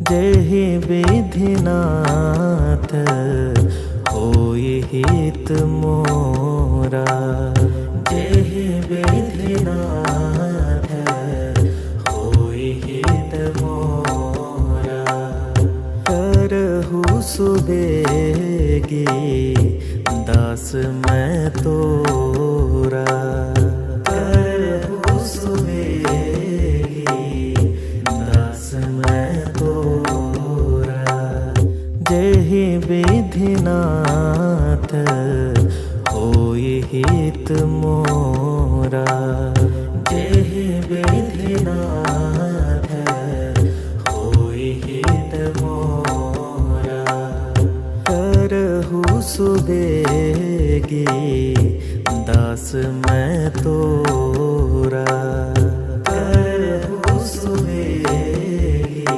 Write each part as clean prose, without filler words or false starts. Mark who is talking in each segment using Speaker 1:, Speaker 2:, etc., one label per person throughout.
Speaker 1: जेहि विधिनाथ होई हित मोरा। जेहि विधिनाथ होई हित मोरा। करहु सुबेगी दास मैं तोरा। करहु सुबेगी दास मैं तोरा। जेहि विधिनाथ होई हित मोरा। जेहि विधिनाथ होई हित मोरा। करहु सुबेगी दास मैं तोरा। करहु सुबेगी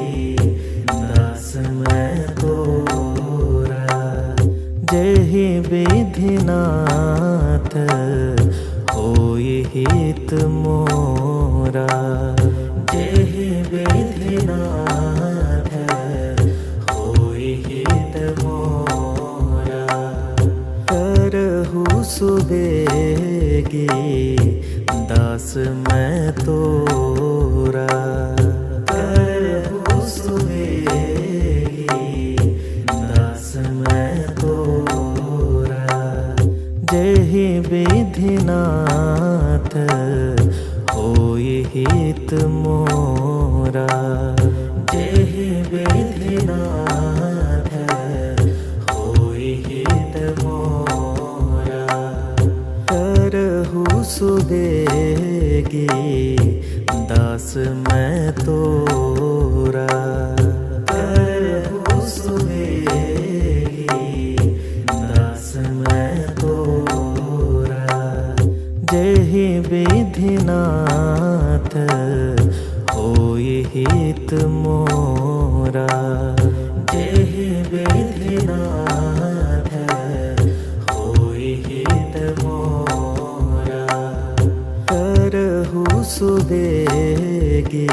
Speaker 1: दास मैं तोरा। जेहि विधिनाथ होई हित मोरा। जेहि विधिनाथ होई हित मोरा। करहु सुबेगी दास मैं तोरा। करहु सुबेगी दास मैं तोरा। जेहि विधिनाथ होई हित मोरा। जेहि विधिनाथ होई हित मोरा। करहु सुबेगी दास मैं तोरा। करहु सुबेगी दास मैं तोरा। जेहि विधिनाथ होई हित मोरा। जेहि विधिनाथ होई हित मोरा। करहु सुबेगी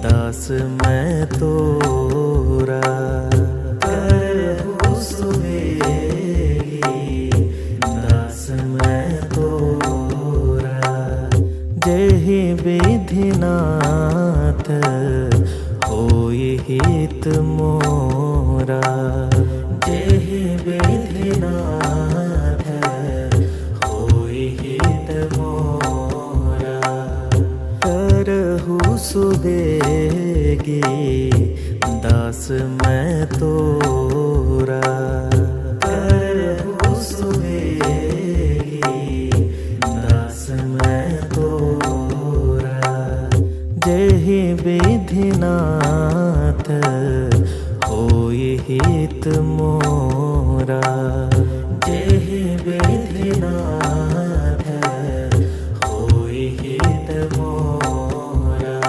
Speaker 1: दास मैं तोरा। करहु सुबेगी दास मैं तोरा। जेहि विधिनाथ होई हित मोरा। जेहि विधिनाथ होई हित मोरा। करहु सुबेगी दास मैं तोरा। करहु सुबेगी दास मैं तोरा। जेहि विधिनाथ होई हित मोरा। जेहि विधिनाथ होई हित मोरा।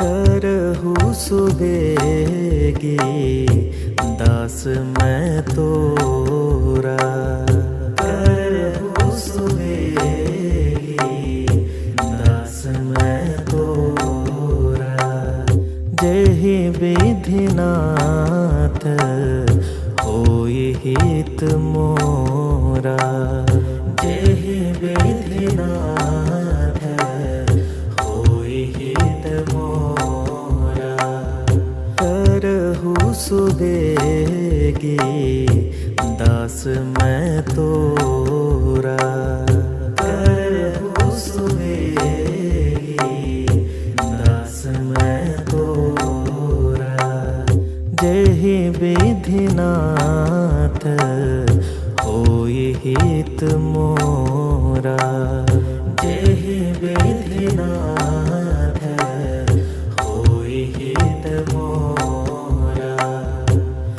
Speaker 1: करहु सुबेगी दास मैं तोरा। करहु सुबेगी दास मैं तोरा। जेहि विधिनाथ होई हित मोरा। जेहि विधिनाथ होई हित मोरा। करहु सुबेगी दास मैं तोरा। करहु सुबेगी दास मैं तोरा। जेहि विधिनाथ होई हित मोरा। जेहि विधिनाथ होई हित मोरा।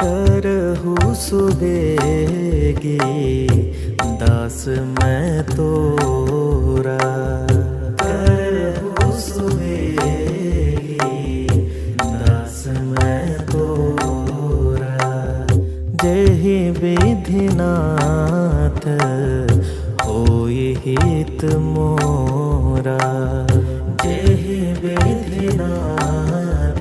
Speaker 1: करहु सुबेगी दास मैं तोरा। करहु सुबेगी दास मैं तोरा। जेहि विधिनाथ होई हित मोरा। जेहि विधिनाथ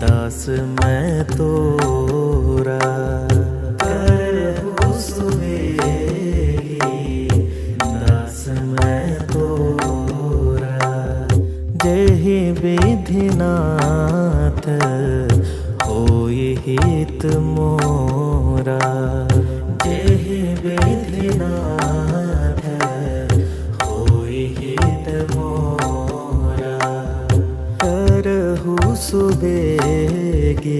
Speaker 1: दास मैं तोरा। करहु सुबेगी दास मैं तोरा। जेहि विधिनाथ होई हित मोरा। जेहि विधिनाथ होई हित मोरा। करहु सुबेगी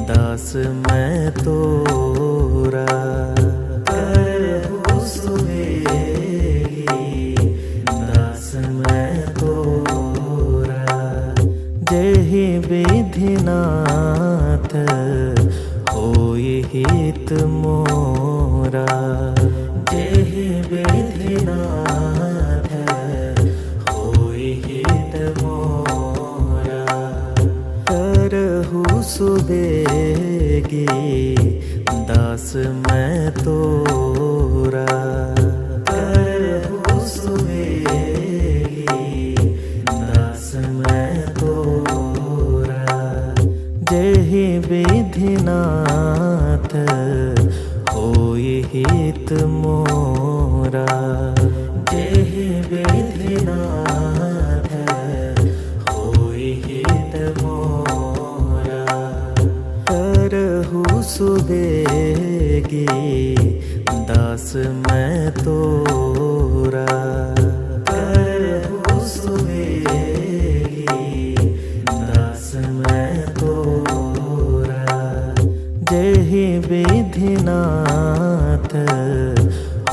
Speaker 1: दास मैं तोरा। करहु सुबेगी दास मैं तोरा। जेहि विधिनाथ होई हित मोरा। जेहि विधिनाथ होई हित मोरा। करहु सुबेगी दास मैं तोरा। करहु सुबेगी दास मैं तोरा। जेहि विधिनाथ होई हित मोरा। जेहि विधिनाथ होई हित मोरा। करहु सुबेगी दास मैं तोरा। करहु सुबेगी दास मैं तोरा। जेहि विधिनाथ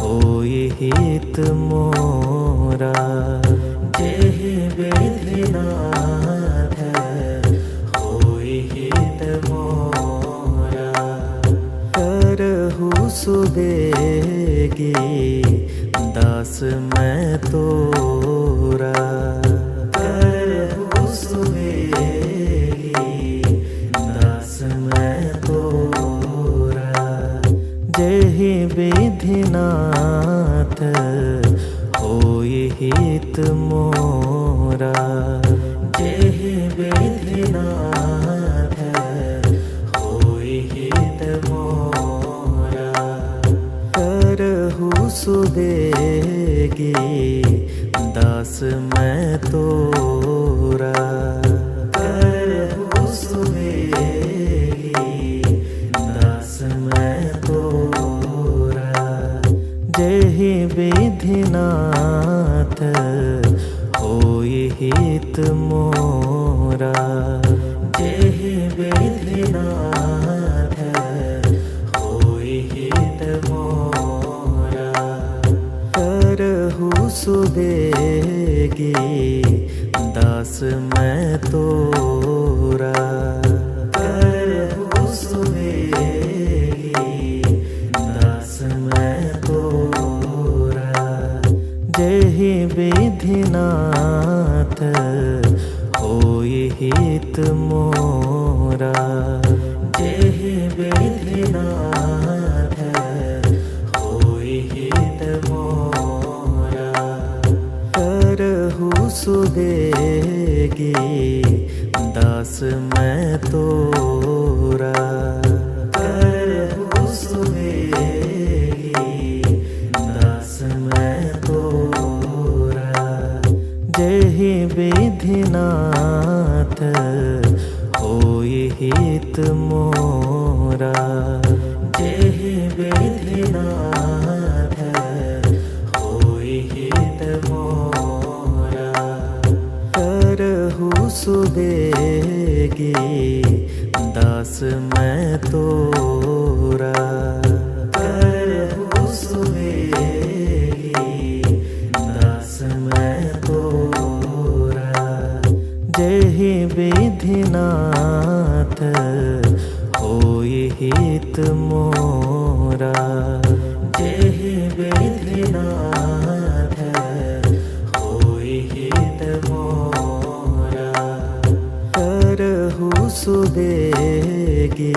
Speaker 1: होई हित मोरा। जेहि विधिनाथ होई हित मोरा। करहु सुबेगी दास मैं तोरा। करहु सुबेगी दास मैं तोरा। जेहि विधिनाथ होई हित मोरा। जेहि विधिनाथ होई हित मोरा। करहु सुबेगी दास मैं तोरा। करहु सुबेगी दास मैं तोरा। जेहि विधिनाथ होई हित मोरा। जेहि विधिनाथ होई हित मोरा। करहु सुबेगी दास मैं तोरा। करहु सुबेगी दास मैं तोरा। जेहि विधिनाथ होई हित मोरा। जेहि विधिनाथ होई हित मोरा। करहु सुबेगी दास मैं तोरा। करहु सुबेगी दास मैं तोरा। जेहि विधिनाथ होई हित मोरा। जेहि विधिनाथ होई हित मोरा। करहु सुबेगी दास मैं तोरा। करहु सुबेगी दास मैं तोरा। जेहि विधिनाथ होई हित मोरा। जेहि विधिनाथ होई हित मोरा। करहु सुबेगी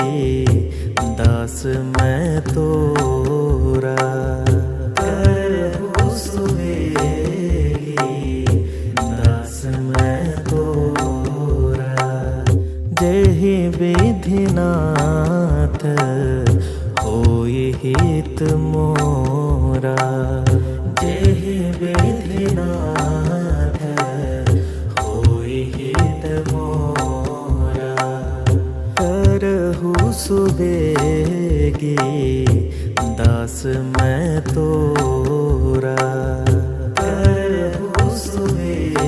Speaker 1: मोरा। जेहि विधि नाथ होई हित मोरा। करहु सुबेगी दास मैं तोरा। करहु सुबेगी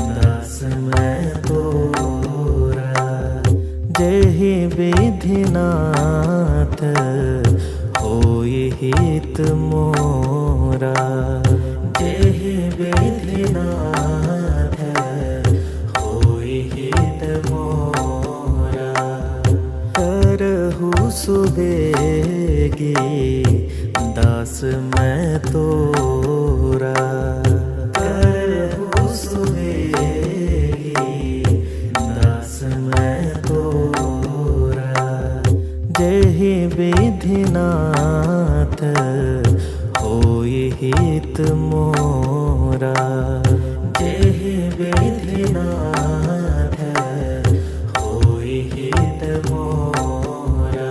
Speaker 1: दास मैं तोरा। जेहि विधि नाथ होई हित मोरा। जेहि विधि नाथ होई हित मोरा। करहु सुबेगी दास मैं तोरा। करहु सुबेगी दास मैं तोरा। जेहि विधि नाथ होई हित मोरा। जेहि विधि नाथ होई हित मोरा।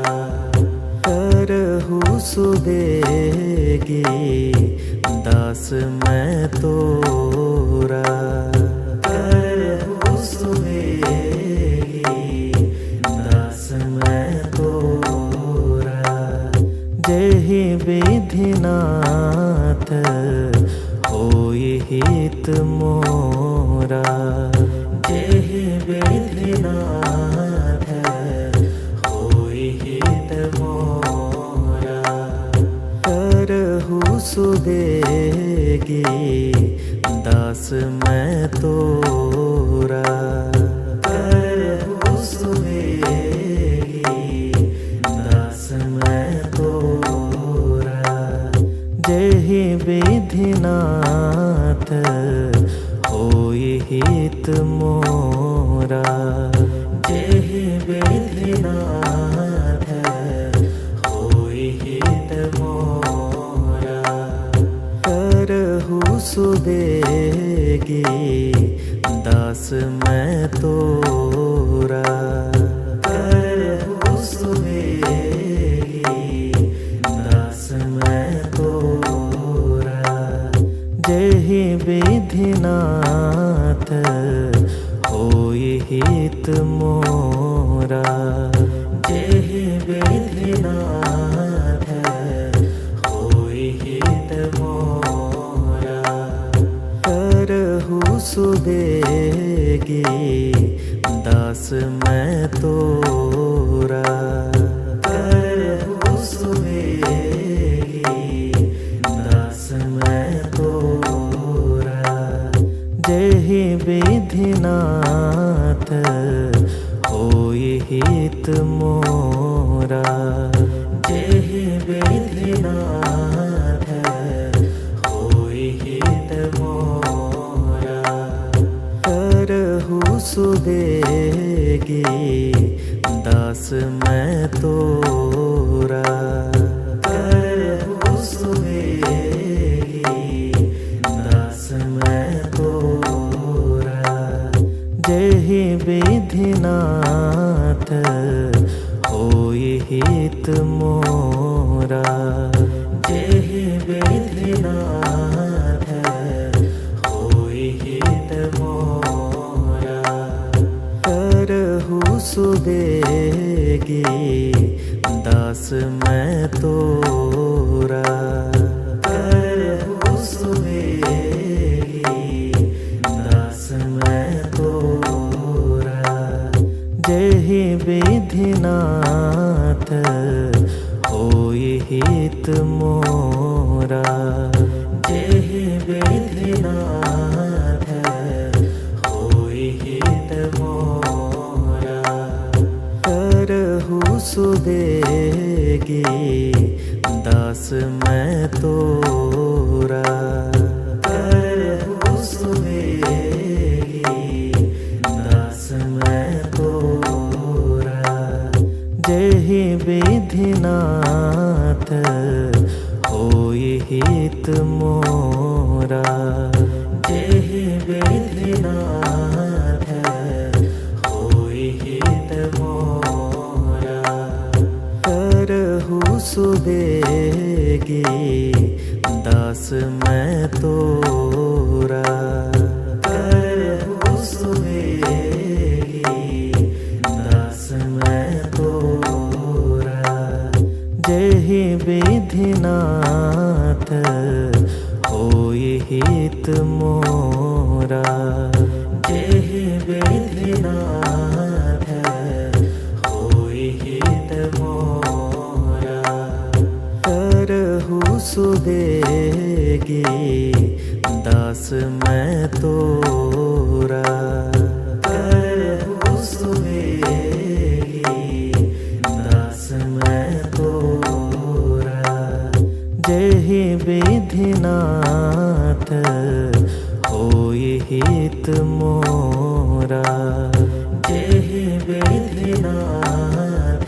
Speaker 1: करहु सुबेगी दास मैं तोरा। करहु सुबेगी दास मैं तोरा। जेहि विधि नाथ होई हित मोरा। जेहि विधि नाथ होई हित मोरा। करहु सुबेगी दास मैं तोरा। करहु सुबेगी दास मैं तोरा। जेहि विधि नाथ होई हित मोरा। जेहि विधि नाथ होई हित मोरा। करहु सुबेगी दास मैं तोरा। करहु सुबेगी दास मैं तोरा। जेहि विधि नाथ होई हित मोरा। जेहि विधि नाथ होई हित मोरा। करहु सुबेगी दास मैं तोरा। करहु सुबेगी दास मैं तोरा। जेहि विधि नाथ होई हित मोरा। जेहि विधि नाथ होई हित मोरा। करहु सुबेगी दास मैं तोरा। करहु सुबेगी दास मैं तोरा। जेहि विधि नाथ होई हित मोरा। जेहि विधि नाथ होई हित मोरा। करहु सुबेगी दास मैं तोरा। करहु सुबेगी दास मैं तोरा। जेहि विधि नाथ होई हित मोरा। जेहि विधि नाथ होई हित मोरा। करहु सुबेगी दास मैं तोरा। करहु सुबेगी दास मैं तोरा। जेहि विधि नाथ होई हित मोरा। जेहि विधि नाथ होई हित मोरा। करहु सुबेगी दास मैं तोरा। करहु सुबेगी दास मैं तोरा। जेहि विधिनाथ होई हित मोरा। जेहि विधिनाथ होई हित मोरा। करहु सुबेगी दास मैं तोरा। करहु सुबेगी दास मैं तोरा। जेहि विधिनाथ होई हित मोरा। जेहि विधिनाथ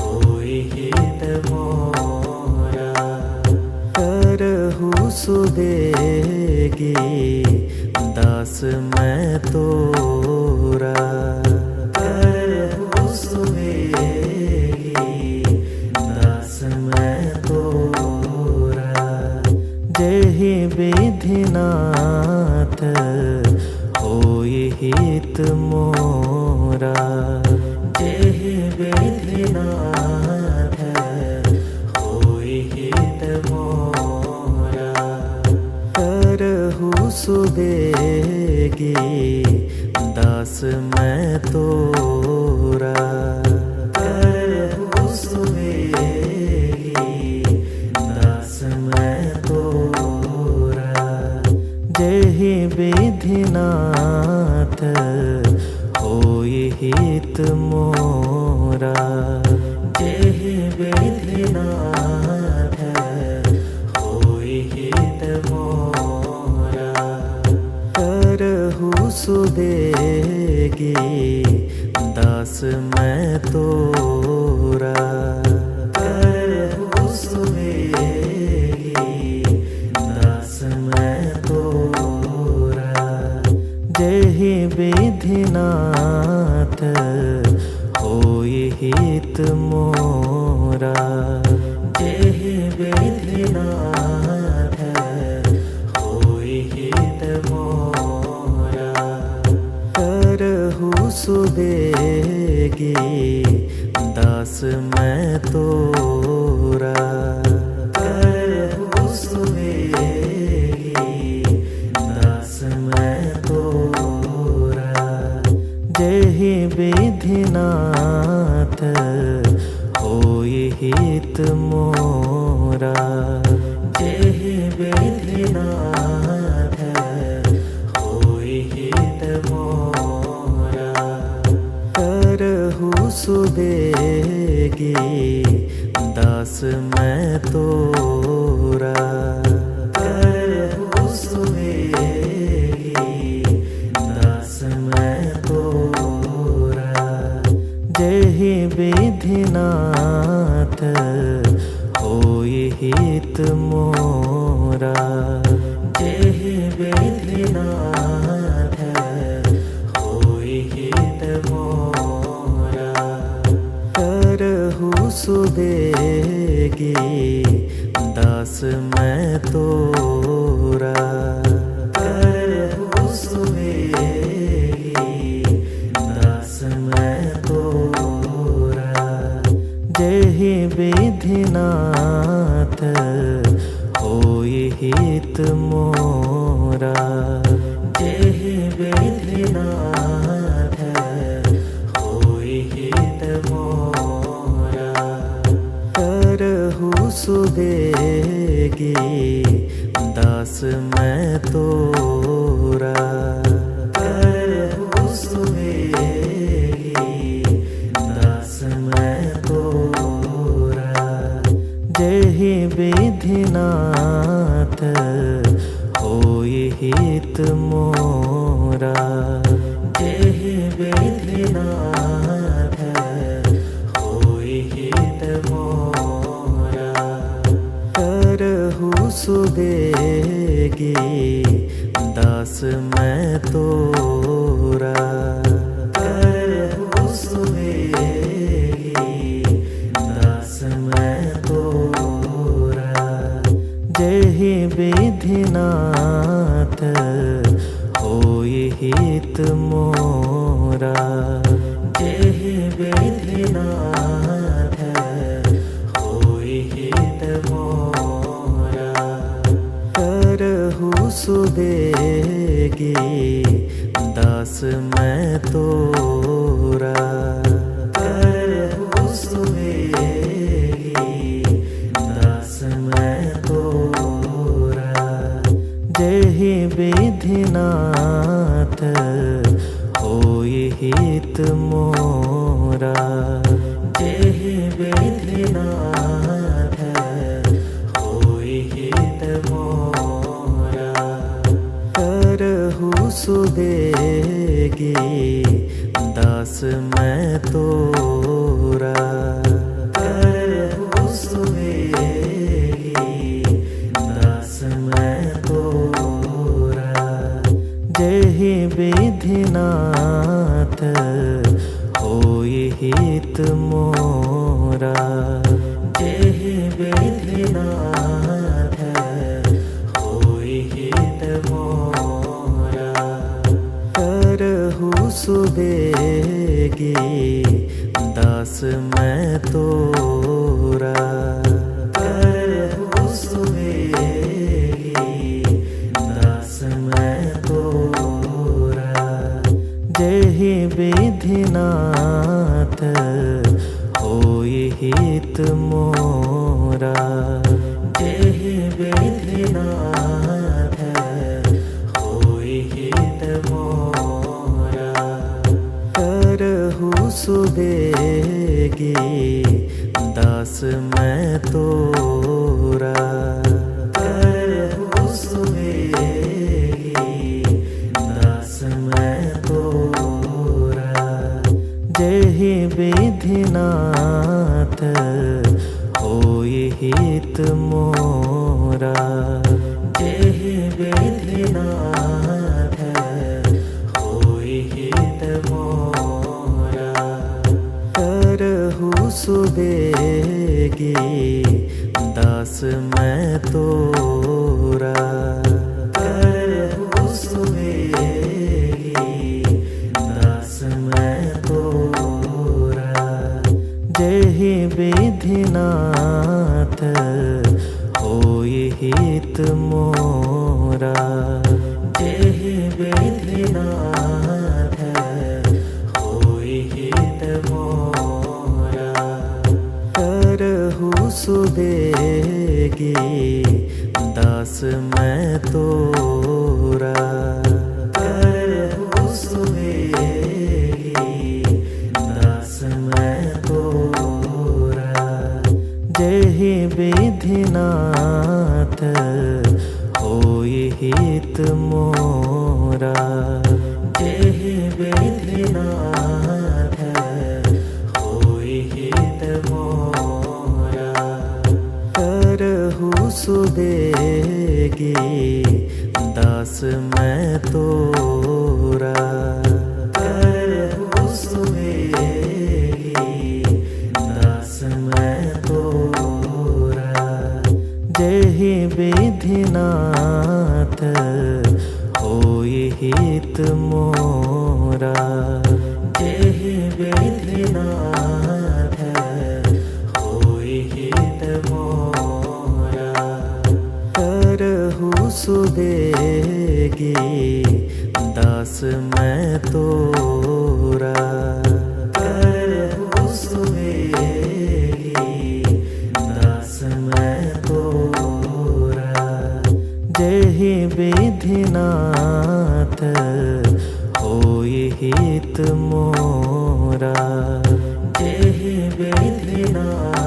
Speaker 1: होई हित मोरा। करहु सुबेगी दास मैं तोरा। करहु सुबेगी दास मैं तोरा। जेहि विधिनाथ होई हित मोरा। जेहि विधिनाथ होई हित मोरा। करहु सुबेगी दास मैं तोरा। करहु सुबेगी दास मैं तोरा। जेहि विधिनाथ होई हित मोरा। जेहि विधिनाथ होई हित मोरा। करहु सुबेगी दास मैं तोरा। करहु सुबेगी दास मैं तोरा। जेहि विधिनाथ होई हित मोरा। जेहि विधिनाथ होई हित मोरा। करहु सुबेगी दास मैं तोरा। करहु सुबेगी दास मैं तोरा। जेहि विधिनाथ होई हित मोरा। जेहि विधिनाथ होई हित मोरा। करहु सुबेगी दास मैं तोरा। करहु सुबेगी दास मैं तोरा। जेहि विधिनाथ होई हित मोरा। जेहि विधिनाथ होई हित मोरा। करहु सुबेगी दास मैं तोरा। करहु सुबेगी दास मैं तोरा। जेहि विधिनाथ होई हित मोरा। जेहि विधिनाथ होई हित मोरा। करहु सुबेगी दास मैं तोरा। करहु सुबेगी दास मैं तोरा। जेहि विधिनाथ होई हित मोरा। जेहि विधिनाथ होई हित मोरा। करहु सुबेगी दास मैं तोरा। करहु सुबेगी दास मैं विधिनाथ होई हित मोरा। जेहि विधिनाथ होई हित मोरा। करहु सुबेगी दास मैं तोरा। करहु सुबेगी दास मैं तोरा। जेहि विधिनाथ होई हित मोरा। जेहि विधिनाथ होई हित मोरा। करहु सुबेगी दास मैं तोरा। करहु सुबेगी दास मैं तोरा। जेहि विधिनाथ होई हित मोरा। जेहि विधिनाथ होई हित मोरा। करहु सुबेगी दास मैं तोरा। करहु सुबेगी दास मैं तोरा। जेहि विधिनाथ होई हित मोरा। जेहि विधिनाथ होई हित मोरा। करहु सुबेगी दास मैं तोरा। करहु सुबेगी दास मैं तोरा। जेहि विधिनाथ होई हित मोरा। जेहि विधिनाथ होई हित मोरा। करहु सुबेगी दास मैं तोरा। करहु सुबेगी दास मैं तोरा। जेहि विधिनाथ होई हित मोरा। जेहि विधिनाथ होई हित मोरा। करहु सुबेगी दास मैं तोरा। करहु सुबेगी दास मैं तोरा। जेहि विधिनाथ होई हित मोरा। जेहि विधिनाथ होई हित मोरा। करहु सुबेगी दास मैं तोरा। करहु सुबेगी दास मैं तोरा। जेहि विधिनाथ होई हित मोरा। जेहि विधिनाथ होई हित मोरा। करहु सुबेगी दास मैं तोरा। करहु सुबेगी दास मैं तोरा। जेहि विधिनाथ होई हित मोरा। जेहि विधिनाथ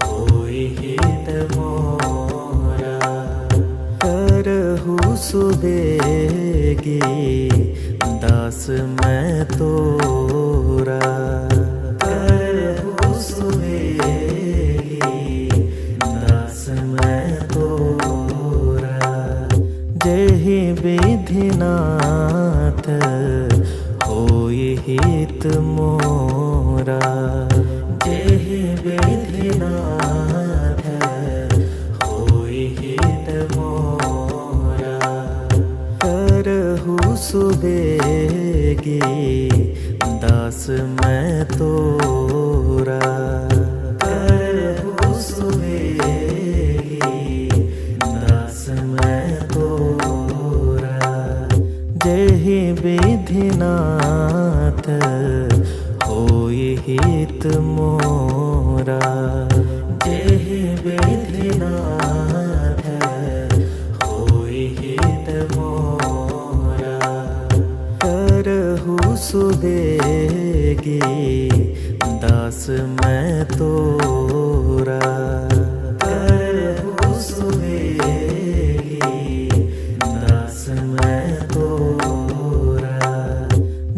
Speaker 1: होई हित मोरा। करहु सुबेगी दास मैं तोरा। करहु सुबेगी दास मैं तोरा। जेहि विधिनाथ होई हित मोरा। जेहि विधिनाथ होई सुबेगी दास मैं तोरा। करहु सुबेगी दास मैं तोरा। जेहि विधिनाथ होई हित मोरा। जेहि विधिनाथ होई हित मोरा। करहु सुबेगी दास मैं तोरा। करहु सुबेगी दास मैं तोरा।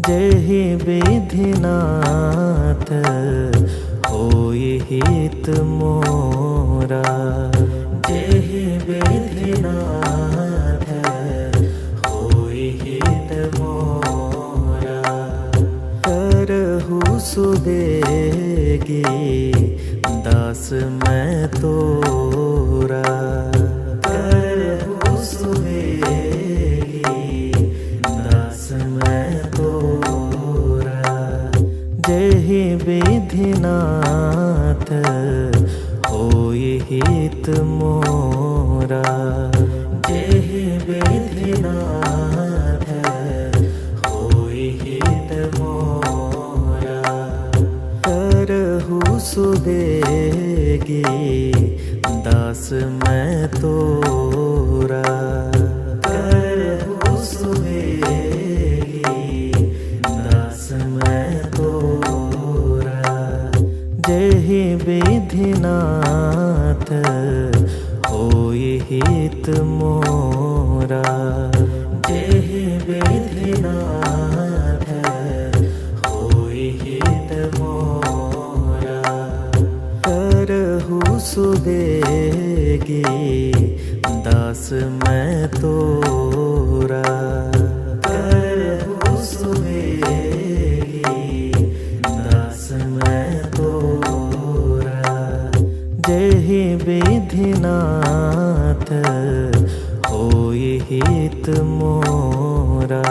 Speaker 1: जेहि विधिनाथ होई हित मोरा। जेहि विधिनाथ होई हित मोरा। करहु सुबेगी दास मैं तोरा। करहु सुबेगी दास मैं तोरा। जेहि विधिनाथ होई हित मोरा। जेहि विधिनाथ होई हित मोरा। करहु सुबेगी दास मैं तोरा। करहु सुबेगी दास मैं तोरा। जेहि विधिनाथ होई हित मोरा। जेहि विधिनाथ होई हित मोरा। करहु सुबेगी दास मैं तोरा। करहु सुबेगी दास मैं तोरा। जेहि विधिनाथ होई हित मोरा।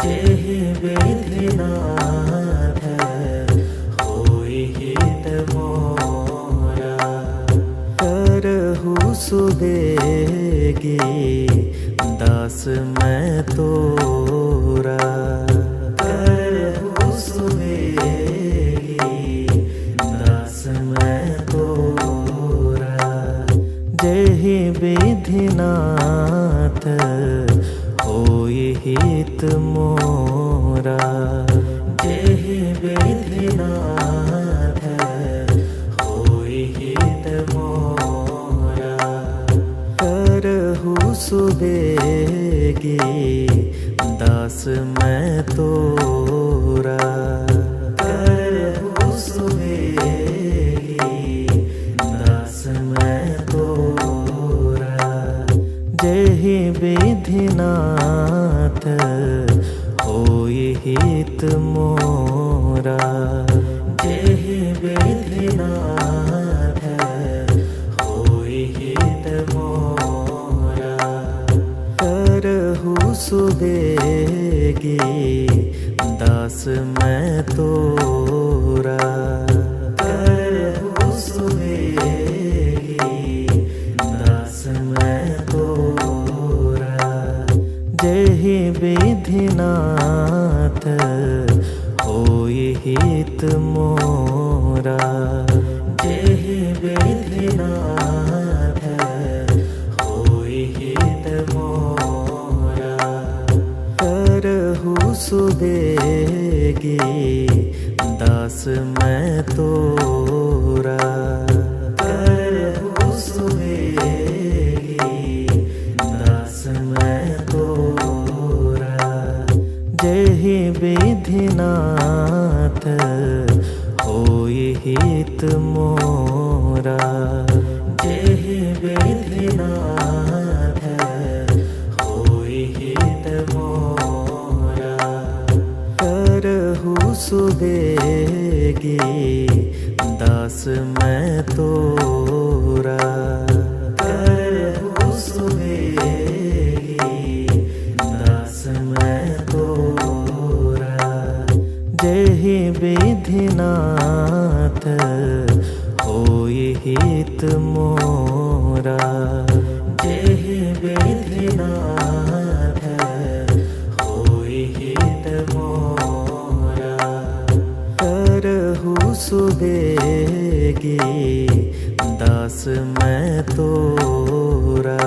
Speaker 1: जेहि विधिनाथ होई हित मोरा। करहु सुबेगी दास मैं तोरा। करहु सुबेगी दास मैं तोरा। जेहि विधिनाथ होई हित मोरा। जेहि विधिनाथ होई हित मोरा। करहु सुबेगी दास मैं तोरा। करहु सुबेगी दास मैं तोरा। जेहि विधिनाथ होई हित मोरा। जेहि विधिनाथ होई हित मोरा। करहु सुबेगी दास मैं तोरा। करहु सुबेगी दास मैं तोरा। जेहि विधिनाथ होई हित मोरा। जेहि विधिनाथ होई हित मोरा। करहु सुबेगी दास मैं तोरा। करहु सुबेगी दास मैं तोरा। जेहि विधिनाथ होई हित मोरा। जेहि विधिनाथ होई हित मोरा। करहु सुबेगी हित मोरा। जेहि विधिनाथ होई हित मोरा। करहु सुबेगी दास मैं तोरा।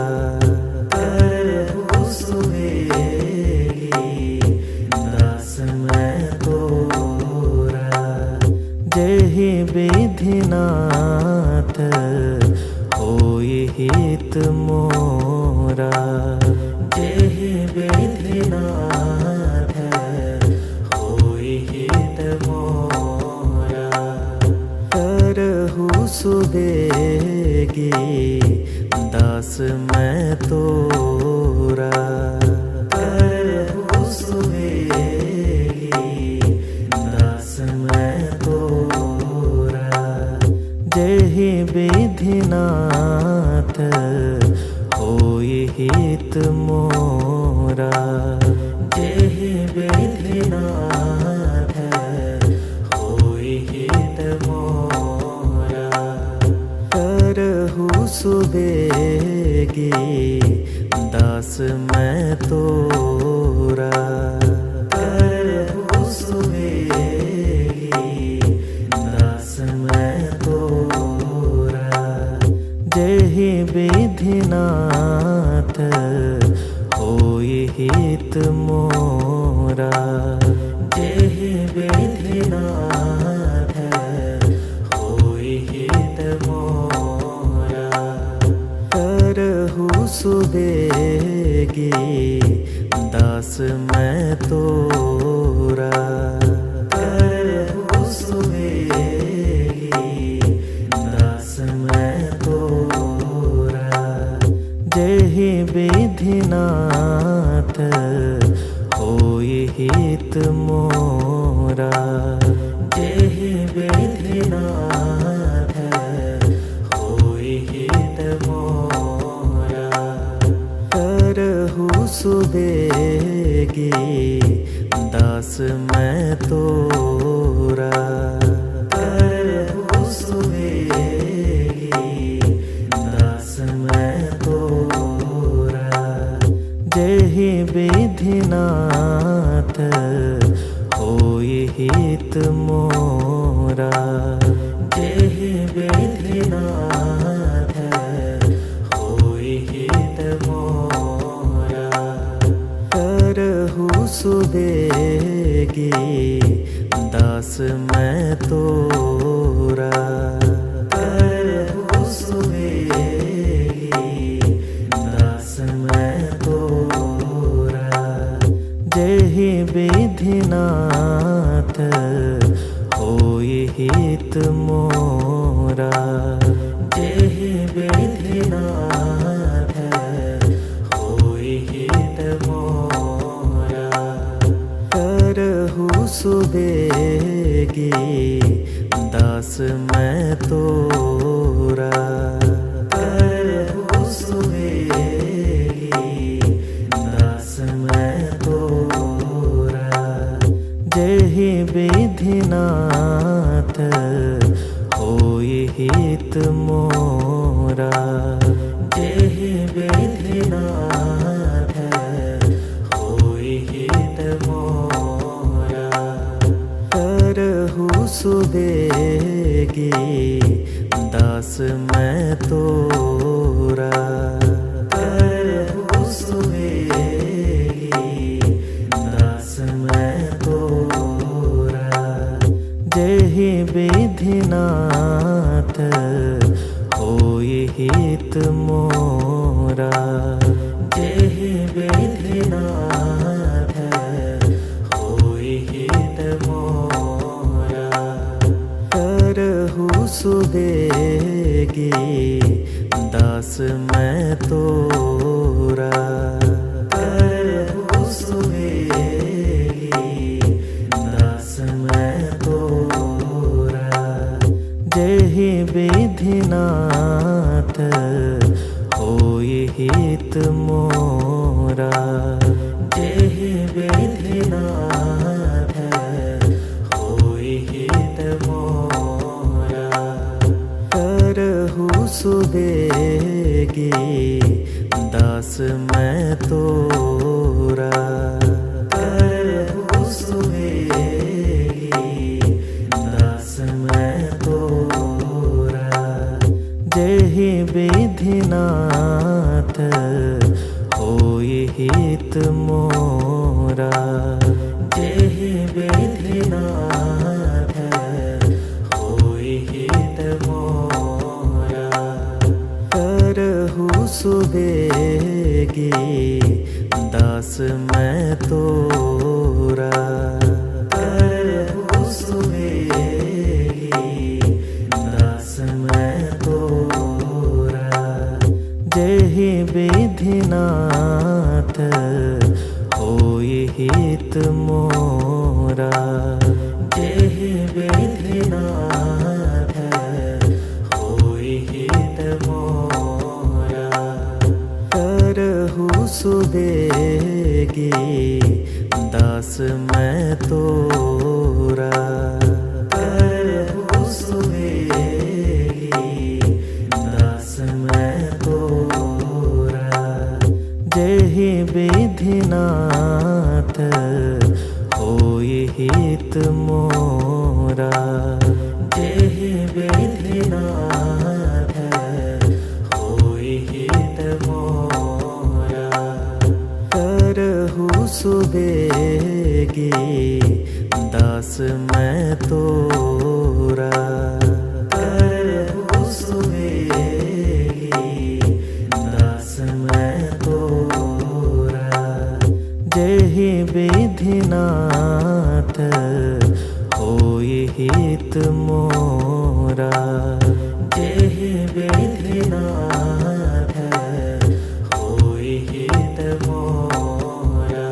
Speaker 1: करहु सुबेगी दास मैं तोरा। जेहि विधिनाथ होई हित मोरा। जेहि विधिनाथ होई हित मोरा। करहु सुबेगी दास मैं तोरा। करहु सुबेगी दास मैं तोरा। जेहि विधिनाथ होई हित मोरा। जेहि विधिनाथ होई हित मोरा। करहु सुबेगी दास मैं तोरा। करहु सुबेगी दास मैं तोरा। जेहि विधिनाथ होई हित मोरा। जेहि विधिनाथ होई हित मोरा। करहु सुबेगी दास मैं तोरा। करहु सुबेगी दास मैं तोरा। जेहि विधिनाथ होई हित मोरा। जेहि विधिनाथ होई हित मोरा। करहु सुबेगी दास मैं तोरा। करहु सुबेगी दास मैं तोरा। जेहि विधिनाथ होई हित मोरा। जेहि विधिनाथ होई हित मोरा। करहु सुबेगी दास मैं तोरा। करहु सुबेगी दास मैं तोरा। जेहि विधिनाथ होई हित मोरा। जेहि विधिनाथ होई हित मोरा। करहु सुबेगी दास मैं तोरा। करहु सुबेगी दास मैं तोरा। जेहि विधिनाथ होई हित मोरा। जेहि विधिनाथ होई हित मोरा। करहु सुबेगी दास मैं तोरा। करहु सुबेगी दास मैं तोरा। जेहि विधिनाथ होई हित मोरा। जेहि विधिनाथ होई हित मोरा। करहु सुबेगी दास मैं तोरा। करहु सुबेगी दास मैं तोरा। जेहि विधिनाथ होई हित मोरा। जेहि विधिनाथ होई हित मोरा। करहु सुबेगी दास मैं तोरा। करहूँ सुबेगी दास मैं तोरा। जेहि विधिनाथ होई हित मोरा। जेहि विधिनाथ होई हित मोरा। करहूँ सुबेगी दास मैं तोरा। करहूँ सुबेगी दास मैं तोरा। जेहि विधिनाथ होई हित मोरा। जेहि विधिनाथ होई हित मोरा। करहूँ सुबेगी दास मैं तोरा। करहूँ सुबेगी दास मैं तोरा। जेहि विधिनाथ होई हित मोरा। जेहि विधिनाथ होई हित मोरा। करहूँ सुबेगी दास मैं तोरा। करहूँ सुबेगी दास मैं तोरा। जेहि विधिनाथ होई हित मोरा। जेहि विधिनाथ होई हित मोरा।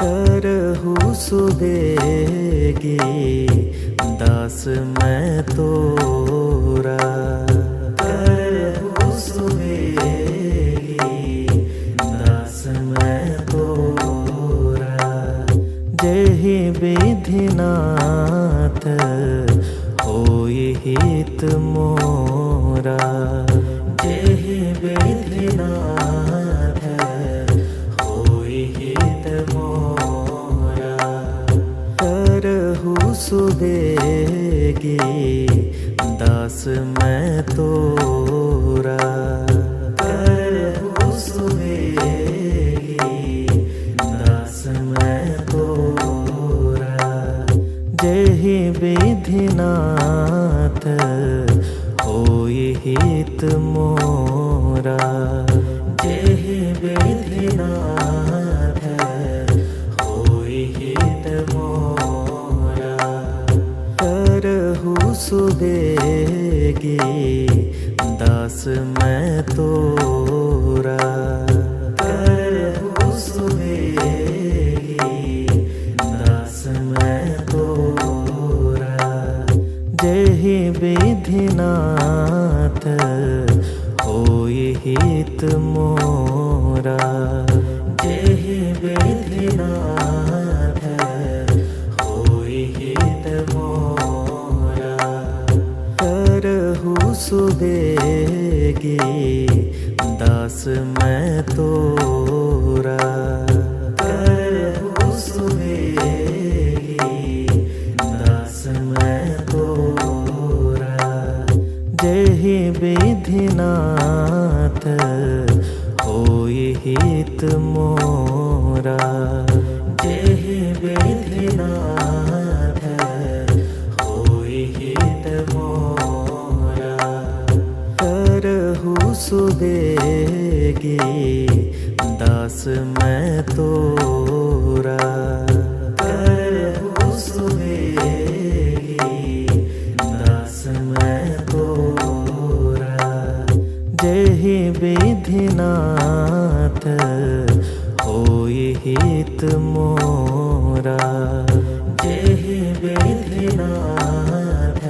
Speaker 1: करहूँ सुबेगी दास मैं तोरा। करहूँ सुबेगी दास मैं तोरा। जेहि विधिनाथ होई हित मोरा। जेहि विधिनाथ होई हित मोरा। करहूँ सुबेगी दास मैं तोरा। करहूँ सुबेगी दास मैं तोरा। जेहि विधिनाथ होई हित मोरा। जेहि विधिनाथ होई हित मोरा। करहूँ सुबेगी दास मैं तोरा। करहूँ सुबेगी दास मैं तोरा। जेहि विधिनाथ होई हित मोरा। जेहि विधिनाथ होई हित मोरा। करहूँ सुबेगी दास मैं तोरा। करहूँ सुबेगी दास मैं तोरा। जेहि विधिनाथ होई हित मोरा। जेहि विधिनाथ होई हित मोरा। करहूँ सुबेगी दास मैं तोरा। करहूँ सुबेगी दास मैं तोरा। जेहि विधिनाथ होई हित मोरा। जेहि विधिनाथ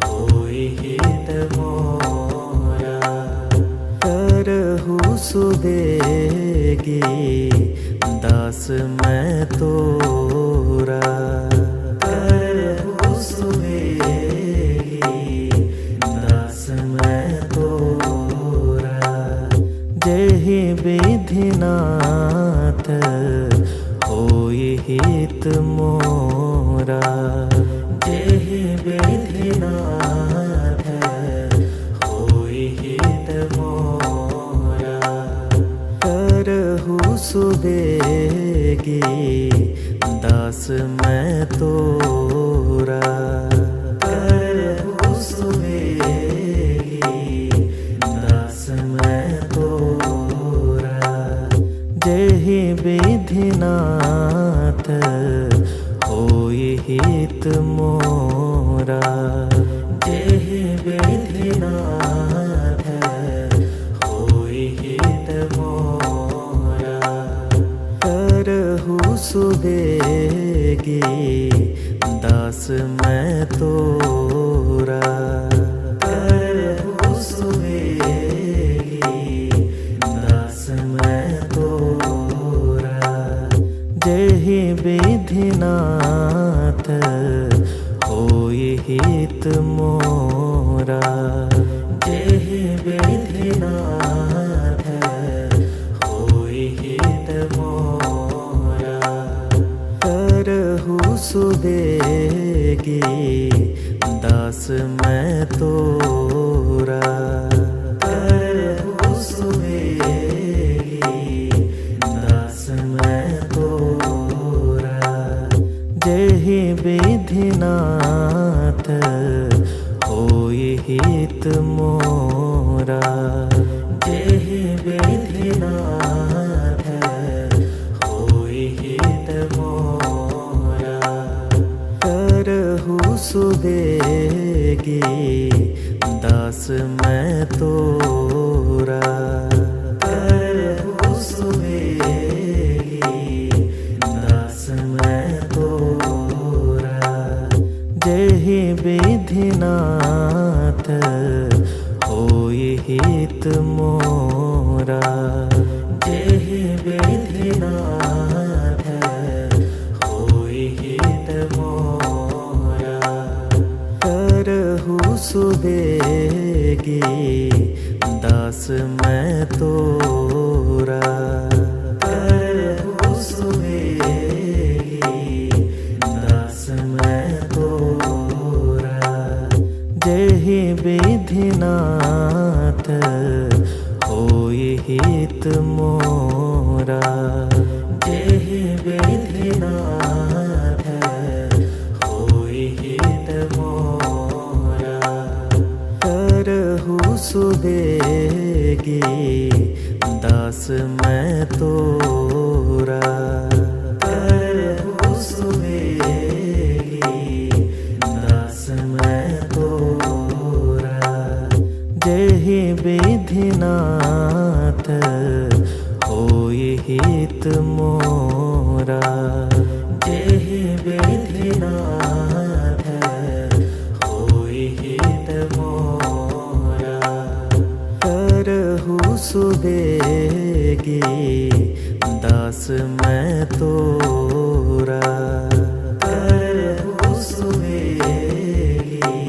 Speaker 1: होई हित मोरा। करहूँ सुबेगी दास मैं तोरा। करहूँ सुबेगी दास मैं विधिनाथ होई हित मोरा। जेहि विधिनाथ होई हित मोरा। करहु सुबेगी दास मैं तोरा। करहु सुबेगी दास मैं तोरा। जेहि विधिनाथ होई हित मोरा। जेहि विधिनाथ होई हित मोरा। करहु सुबेगी दास मैं तोरा। करहु सुबेगी दास मैं तोरा। जेहि विधिनाथ होई हित मोरा। जेहि विधिनाथ होई हित मोरा। करहु सुबेगी दास मैं तोरा। करहु सुबेगी दास मैं तोरा। जेहि विधिनाथ होई हित मोरा। जेहि विधिनाथ होई हित मोरा। करहु सुबेगी दास मैं तोरा। करहु सुबेगी दास मैं तोरा। जेहि विधिनाथ होई हित मोरा। जेहि विधिनाथ होई हित मोरा। करहु सुबेगी दास मैं तोरा। करहु सुबेगी दास मैं तोरा। जेहि विधिनाथ होई हित मोरा। जेहि विधिनाथ होई हित मोरा। करहु सुबेगी दास मैं तोरा। करहु सुबेगी दास मैं तोरा। जेहि विधिनाथ होई हित मोरा। जेहि विधिनाथ होई हित मोरा। करहु सुबेगी दास मैं तोरा। करहु सुबेगी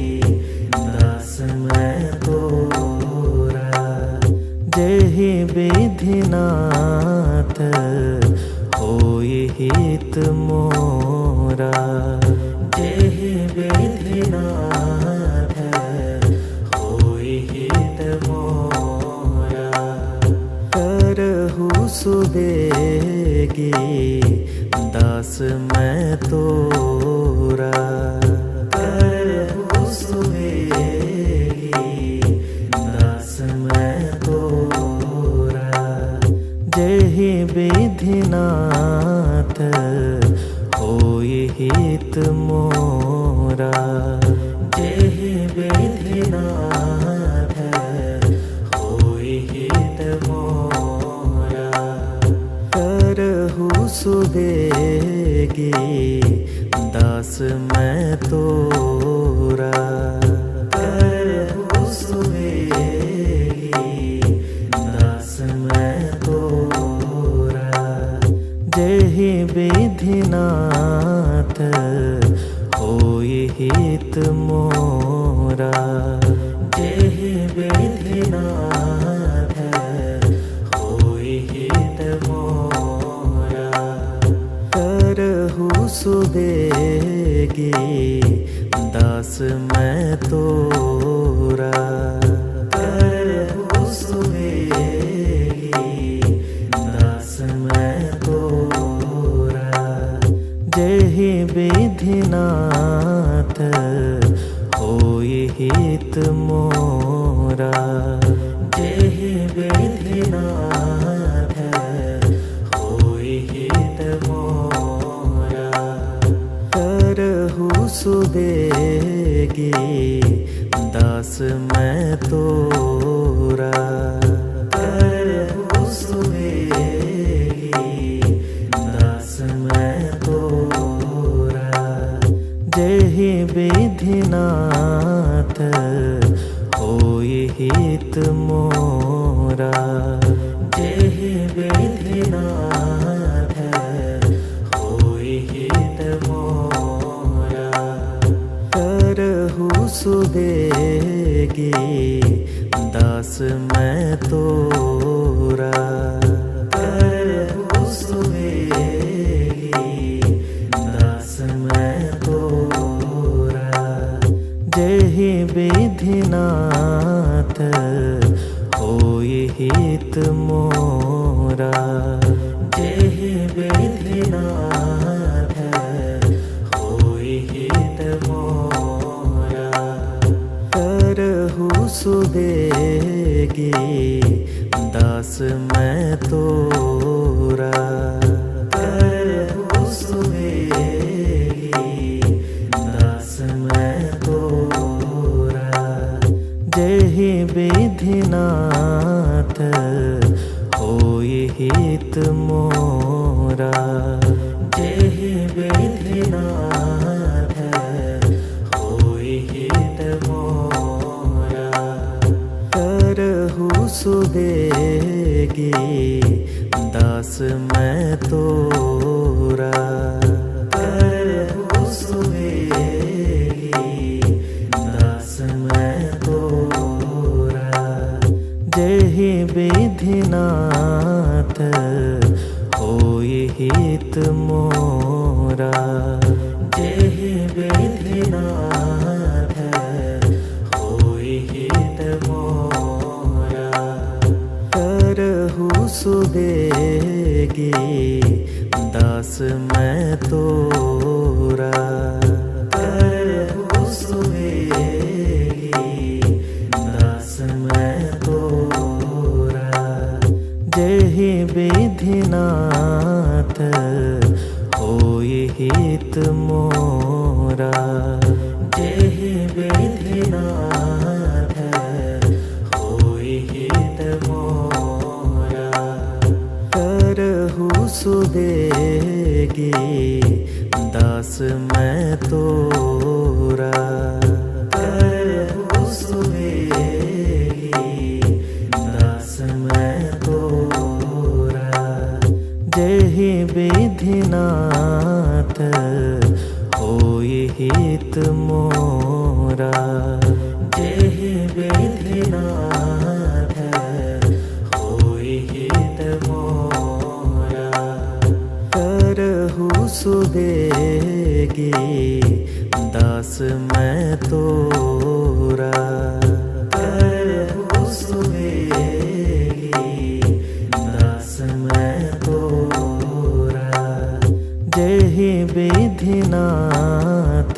Speaker 1: दास मैं तोरा। जेहि विधिनाथ होई हित मोरा। जेहि विधिनाथ होई हित मोरा। करहु सुबेगी दास मैं तोरा। करहु सुबेगी दास मैं तोरा। जेहि विधिनाथ होई हित मोरा। जेहि विधिनाथ होई हित मोरा। करहु सुबेगी दास मैं तोरा। करहु सुबेगी दास मैं तोरा। जेहि विधिनाथ होई हित मोरा। जेहि विधिनाथ होई सुबेगी दास मैं तोरा। करहु सुबेगी दास मैं तोरा। जेहि विधिनाथ होई हित मोरा। जेहि विधिनाथ होई हित मोरा। करहु सुबेगी दास मैं तोरा। करहु सुबेगी दास मैं तोरा। जेहि विधिनाथ होई हित मोरा। जेहि विधिनाथ होई हित मोरा। करहु सुबेगी दास मैं तोरा। करहु सुबेगी दास मैं तोरा। जेहि विधिनाथ होई हित मोरा। जेहि विधिनाथ होई हित मोरा। करहु सुबेगी दास मैं तोरा। करहु सुबेगी दास मैं तोरा। जेहि विधिनाथ होई हित मोरा। जेहि विधिनाथ होई हित मोरा। करहु सुबेगी दास मैं तोरा। करहु सुबेगी दास मैं तोरा। जेहि विधिनाथ होई हित मोरा। जेहि विधिनाथ होई हित मोरा। करहु सुबेगी दास मैं तोरा। करहु सुबेगी दास मैं तोरा। जेहि विधिनाथ होई हित मोरा। जेहि विधिनाथ होई हित मोरा। करहु सुबेगी दास मैं तोरा। करहु सुबेगी दास मैं तोरा। जेहि विधिनाथ होई हित मोरा। जेहि विधिनाथ होई हित मोरा। करहु सुबेगी दास मैं तोरा। करहु सुबेगी दास मैं तोरा। जेहि विधिनाथ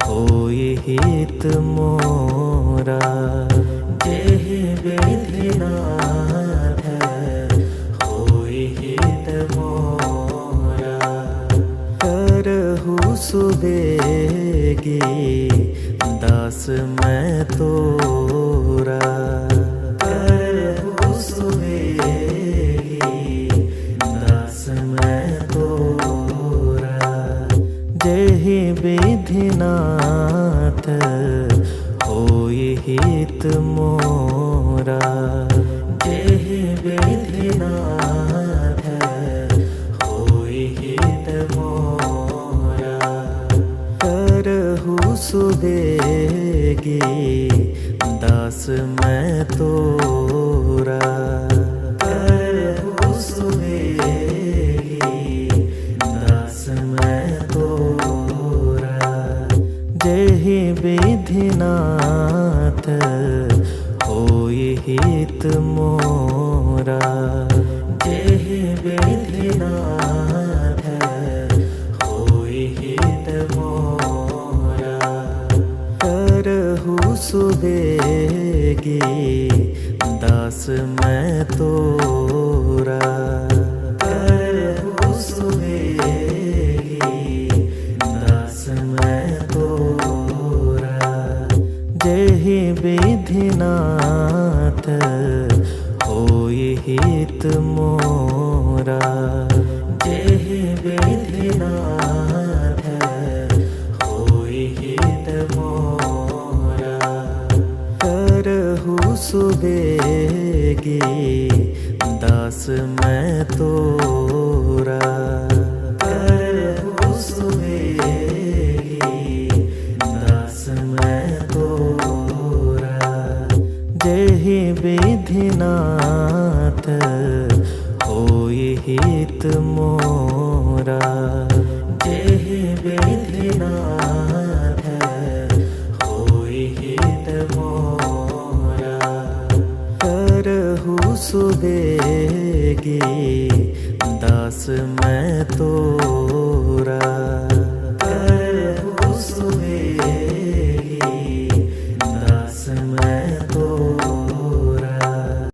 Speaker 1: होई हित मोरा। जेहि विधिनाथ होई हित मोरा। करहु सुबेगी दास मैं तोरा। करहु सुबेगी दास मैं तोरा। जेहि विधिनाथ होई हित मोरा। जेहि विधिनाथ होई हित मोरा। करहु सुबेगी दास मैं तोरा। करहु सुबेगी दास मैं हित मोरा। जेहि विधि नाथ होई हित मोरा। करहु सुबेगी दास मैं तोरा। करहु सुबेगी दास मैं तोरा। जेहि विधि नाथ होई हित मोरा। जेहि विधि नाथ होई हित मोरा। करहु सुबेगी दास मैं तोरा। करहु सुबेगी दास मैं तोरा। जेहि विधि नाथ होई हित मोरा। जेहि विधि नाथ होई हित मोरा। करहु सुबेगी दास मैं तो